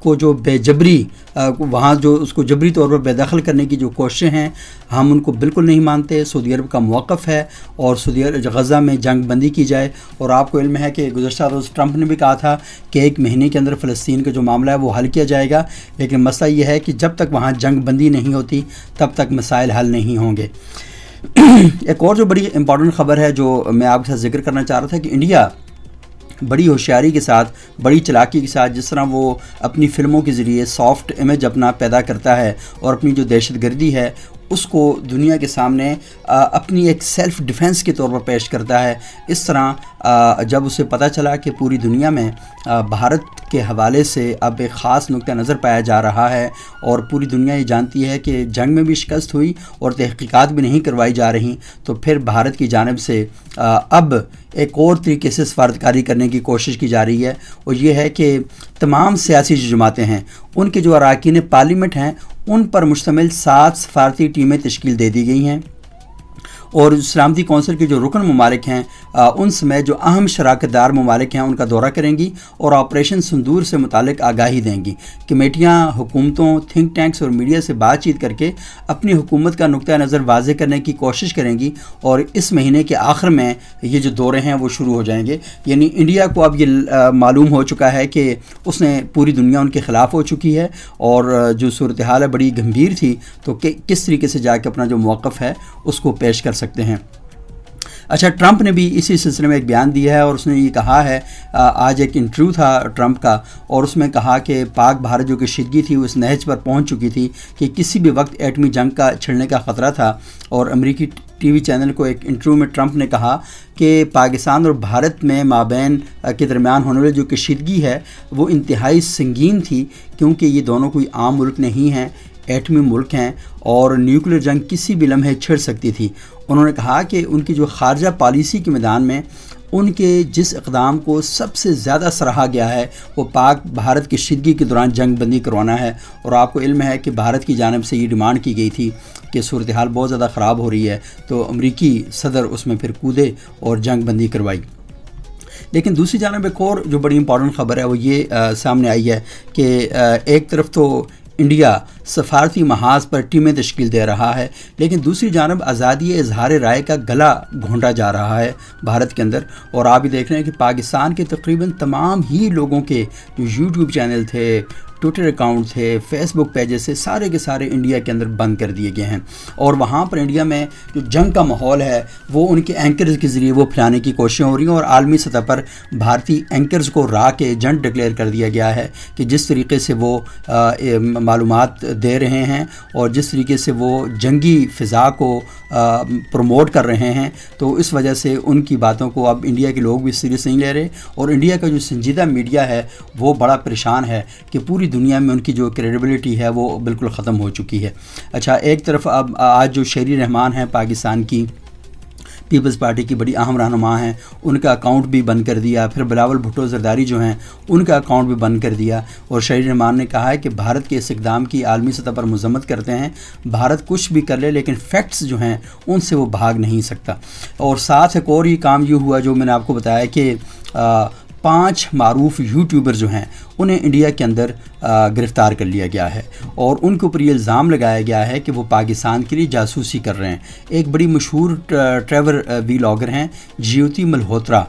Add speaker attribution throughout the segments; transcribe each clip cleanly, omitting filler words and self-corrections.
Speaker 1: کو جو بے جبری وہاں جو اس کو جبری طور پر بے دخل کرنے کی جو کوششیں ہیں ہم ان کو بالکل نہیں مانتے. سعودی عرب کا موقف ہے اور سعودی عرب غزہ میں جنگ بندی کی جائے. اور آپ کو علم ہے کہ گزشتہ روز ٹرمپ نے بھی کہا تھا کہ 1 مہینے کے اندر فلسطین کا جو معاملہ ہے وہ حل کیا جائے گا, لیکن مسئلہ یہ ہے کہ جب تک وہاں جنگ بندی نہیں ہوتی تب تک مسائل حل نہیں ہوں گے. ایک اور جو بڑی امپورٹنٹ خبر ہے جو میں آپ کے ساتھ ذکر کرنا چاہ رہا تھا کہ انڈیا بڑی ہوشیاری کے ساتھ, بڑی چلاکی کے ساتھ, جس طرح وہ اپنی فلموں کے ذریعے سافٹ امیج اپنا پیدا کرتا ہے اور اپنی جو دہشت گردی ہے اس کو دنیا کے سامنے اپنی ایک سیلف ڈیفنس کے طور پر پیش کرتا ہے. اس طرح جب اسے پتہ چلا کہ پوری دنیا میں بھارت کے حوالے سے اب ایک خاص نقطہ نظر پایا جا رہا ہے اور پوری دنیا یہ جانتی ہے کہ جنگ میں بھی شکست ہوئی اور تحقیقات بھی نہیں کروائی جا رہی, تو پھر بھارت کی جانب سے اب ایک اور طریقے سے سفارتکاری کرنے کی کوشش کی جا رہی ہے. اور یہ ہے کہ تمام سیاسی جو جماعتیں ہیں ان کے جو اراکین پارلیمنٹ ہیں ان پر مشتمل 7 سفارتی ٹیمیں تشکیل دے دی گئی ہیں اور سلامتی کونسل کے جو رکن ممالک ہیں ان سمیت جو اہم شراکت دار ممالک ہیں ان کا دورہ کریں گی اور آپریشن سندور سے متعلق آگاہی دیں گی. کمیٹیاں حکومتوں, تھنک ٹینکس اور میڈیا سے بات چیت کر کے اپنی حکومت کا نقطہ نظر واضح کرنے کی کوشش کریں گی اور اس مہینے کے آخر میں یہ جو دورے ہیں وہ شروع ہو جائیں گے. یعنی انڈیا کو اب یہ معلوم ہو چکا ہے کہ اس نے پوری دنیا ان کے خلاف ہو چکی ہے اور جو صورتحال ہے بڑی گمبھیر تھی, تو کس طریقے سے جا کے اپنا جو موقف ہے اس کو پیش کر سکتے ہیں. اچھا, ٹرمپ نے بھی اسی سلسلے میں ایک بیان دیا ہے اور اس نے یہ کہا ہے, آج ایک انٹرویو تھا ٹرمپ کا اور اس میں کہا کہ پاک بھارت جو کشیدگی تھی وہ اس نہج پر پہنچ چکی تھی کہ کسی بھی وقت ایٹمی جنگ کا چھڑنے کا خطرہ تھا. اور امریکی ٹی وی چینل کو ایک انٹرویو میں ٹرمپ نے کہا کہ پاکستان اور بھارت میں مابین کے درمیان ہونے والی جو کشیدگی ہے وہ انتہائی سنگین تھی کیونکہ یہ دونوں کوئی عام ملک نہیں ہیں, ایٹمی ملک ہیں اور نیوکلیر جنگ کسی بھی لمحے چھڑ سکتی تھی. انہوں نے کہا کہ ان کی جو خارجہ پالیسی کے میدان میں ان کے جس اقدام کو سب سے زیادہ سراہا گیا ہے وہ پاک بھارت کشیدگی کے دوران جنگ بندی کروانا ہے. اور آپ کو علم ہے کہ بھارت کی جانب سے یہ ڈیمانڈ کی گئی تھی کہ صورتحال بہت زیادہ خراب ہو رہی ہے, تو امریکی صدر اس میں پھر کودے اور جنگ بندی کروائی. لیکن دوسری جانب ایک اور جو بڑی امپورٹنٹ خبر ہے وہ یہ سامنے آئی ہے کہ ایک طرف تو انڈیا سفارتی محاذ پر ٹیمیں تشکیل دے رہا ہے, لیکن دوسری جانب آزادی اظہار رائے کا گلا گھونٹا جا رہا ہے بھارت کے اندر. اور آپ بھی دیکھ رہے ہیں کہ پاکستان کے تقریباً تمام ہی لوگوں کے جو یوٹیوب چینل تھے, ٹویٹر اکاؤنٹ تھے, فیس بک پیجز سے سارے کے سارے انڈیا کے اندر بند کر دیے گئے ہیں. اور وہاں پر انڈیا میں جو جنگ کا ماحول ہے وہ ان کے اینکرز کے ذریعے وہ پھیلانے کی کوششیں ہو رہی ہیں اور عالمی سطح پر بھارتی اینکرز کو راہ کے ایجنٹ ڈکلیئر کر دیا گیا ہے کہ جس طریقے سے وہ معلومات دے رہے ہیں اور جس طریقے سے وہ جنگی فضا کو پروموٹ کر رہے ہیں, تو اس وجہ سے ان کی باتوں کو اب انڈیا کے لوگ بھی سیریس نہیں لے رہے اور انڈیا کا جو سنجیدہ میڈیا ہے وہ بڑا پریشان ہے کہ پوری دنیا میں ان کی جو کریڈیبلٹی ہے وہ بالکل ختم ہو چکی ہے. اچھا, ایک طرف اب آج جو شہری رحمان ہیں پاکستان کی پیپلز پارٹی کی بڑی اہم رہنما ہیں, ان کا اکاؤنٹ بھی بند کر دیا. پھر بلاول بھٹو زرداری جو ہیں ان کا اکاؤنٹ بھی بند کر دیا. اور شہری رحمان نے کہا ہے کہ بھارت کے اس اقدام کی عالمی سطح پر مذمت کرتے ہیں. بھارت کچھ بھی کر لے لیکن فیکٹس جو ہیں ان سے وہ بھاگ نہیں سکتا. اور ساتھ ایک اور یہ کام یہ ہوا جو میں نے آپ کو بتایا کہ 5 معروف یوٹیوبر جو ہیں انہیں انڈیا کے اندر گرفتار کر لیا گیا ہے اور ان کے اوپر یہ الزام لگایا گیا ہے کہ وہ پاکستان کے لیے جاسوسی کر رہے ہیں. ایک بڑی مشہور ٹریول ویلاگر ہیں جیوتی ملہوترا,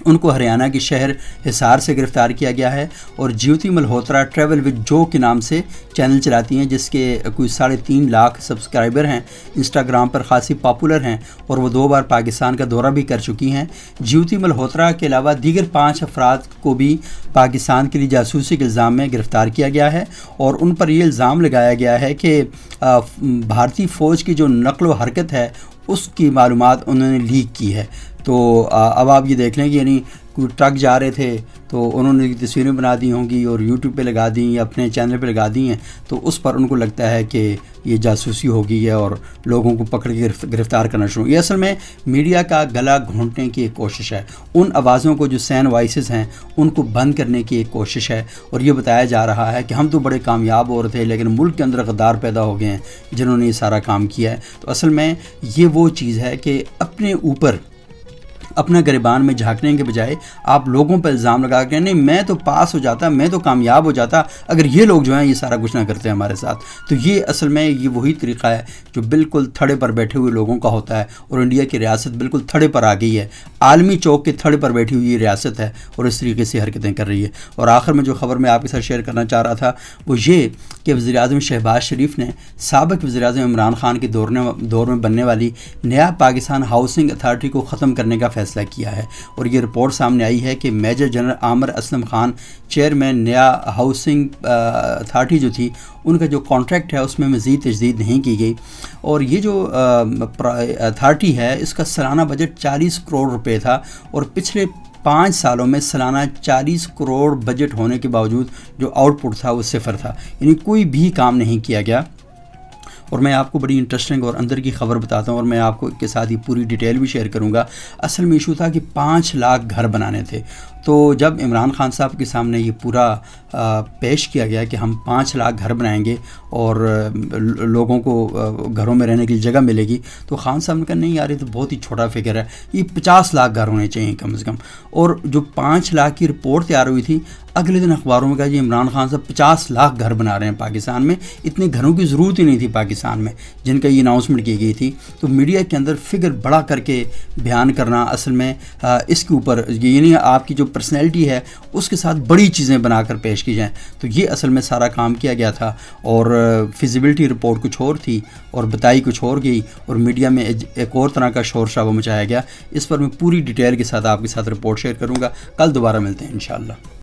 Speaker 1: ان کو ہریانہ کے شہر حصار سے گرفتار کیا گیا ہے. اور جیوتی ملہوترا ٹریول ود جو کے نام سے چینل چلاتی ہیں جس کے کوئی 3.5 لاکھ سبسکرائبر ہیں, انسٹاگرام پر خاصی پاپولر ہیں اور وہ 2 بار پاکستان کا دورہ بھی کر چکی ہیں. جیوتی ملہوترا کے علاوہ دیگر 5 افراد کو بھی پاکستان کے لیے جاسوسی کے الزام میں گرفتار کیا گیا ہے اور ان پر یہ الزام لگایا گیا ہے کہ بھارتی فوج کی جو نقل و حرکت ہے اس کی معلومات انہوں نے لیک کی ہے. تو اب آپ یہ دیکھ لیں کہ یعنی کوئی ٹرک جا رہے تھے تو انہوں نے تصویریں بنا دی ہوں گی اور یوٹیوب پہ لگا دیں یا اپنے چینل پہ لگا دی ہیں, تو اس پر ان کو لگتا ہے کہ یہ جاسوسی ہو گئی ہے اور لوگوں کو پکڑ کے گرفتار کرنا شروع. یہ اصل میں میڈیا کا گلا گھونٹنے کی ایک کوشش ہے, ان آوازوں کو جو سین وائسز ہیں ان کو بند کرنے کی ایک کوشش ہے. اور یہ بتایا جا رہا ہے کہ ہم تو بڑے کامیاب ہو رہے تھے لیکن ملک کے اندر غدار پیدا ہو گئے ہیں جنہوں نے یہ سارا کام کیا ہے. تو اصل میں یہ وہ چیز ہے کہ اپنے اوپر اپنا گریبان میں جھانکنے کے بجائے آپ لوگوں پر الزام لگا کے نہیں میں تو پاس ہو جاتا، میں تو کامیاب ہو جاتا اگر یہ لوگ جو ہیں یہ سارا کچھ نہ کرتے ہمارے ساتھ. تو یہ اصل میں یہ وہی طریقہ ہے جو بالکل تھڑے پر بیٹھے ہوئے لوگوں کا ہوتا ہے، اور انڈیا کی ریاست بالکل تھڑے پر آ گئی ہے، عالمی چوک کے تھڑے پر بیٹھی ہوئی ریاست ہے اور اس طریقے سے حرکتیں کر رہی ہے. اور آخر میں جو خبر میں آپ کے ساتھ شیئر کرنا چاہ رہا تھا وہ یہ کہ وزیراعظم شہباز شریف نے سابق وزیراعظم عمران خان کے دور میں بننے والی نیا پاکستان ہاؤسنگ اتھارٹی کو ختم کرنے کا فیصلہ کیا ہے. اور یہ رپورٹ سامنے آئی ہے کہ میجر جنرل عامر اسلم خان چیئرمین نیا ہاؤسنگ اتھارٹی جو تھی ان کا جو کانٹریکٹ ہے اس میں مزید تجدید نہیں کی گئی. اور یہ جو اتھارٹی ہے اس کا سالانہ بجٹ 40 کروڑ روپے تھا، اور پچھلے 5 سالوں میں سالانہ 40 کروڑ بجٹ ہونے کے باوجود جو آؤٹ پٹ تھا وہ صفر تھا، یعنی کوئی بھی کام نہیں کیا گیا. اور میں آپ کو بڑی انٹرسٹنگ اور اندر کی خبر بتاتا ہوں، اور میں آپ کو کے ساتھ یہ پوری ڈیٹیل بھی شیئر کروں گا. اصل میں ایشو تھا کہ 5 لاکھ گھر بنانے تھے. تو جب عمران خان صاحب کے سامنے یہ پورا پیش کیا گیا کہ ہم 5 لاکھ گھر بنائیں گے اور لوگوں کو گھروں میں رہنے کی جگہ ملے گی، تو خان صاحب نے کہا نہیں یار یہ تو بہت ہی چھوٹا فگر ہے، یہ 50 لاکھ گھر ہونے چاہیے کم از کم. اور جو 5 لاکھ کی رپورٹ تیار ہوئی تھی، اگلے دن اخباروں میں کہا جی عمران خان صاحب 50 لاکھ گھر بنا رہے ہیں پاکستان میں. اتنے گھروں کی ضرورت ہی نہیں تھی پاکستان میں جن کا یہ اناؤنسمنٹ کی گئی تھی. تو میڈیا کے اندر فگر بڑا کر کے بیان کرنا اصل میں اس کے اوپر یعنی آپ کی جو پرسنالٹی ہے اس کے ساتھ بڑی چیزیں بنا کر پیش کی جائیں، تو یہ اصل میں سارا کام کیا گیا تھا. اور فیزیبلٹی رپورٹ کچھ اور تھی اور بتائی کچھ اور گئی، اور میڈیا میں ایک اور طرح کا شور شرابہ مچایا گیا. اس پر میں پوری ڈیٹیل کے ساتھ آپ کے ساتھ رپورٹ شیئر کروں گا. کل دوبارہ ملتے ہیں انشاءاللہ.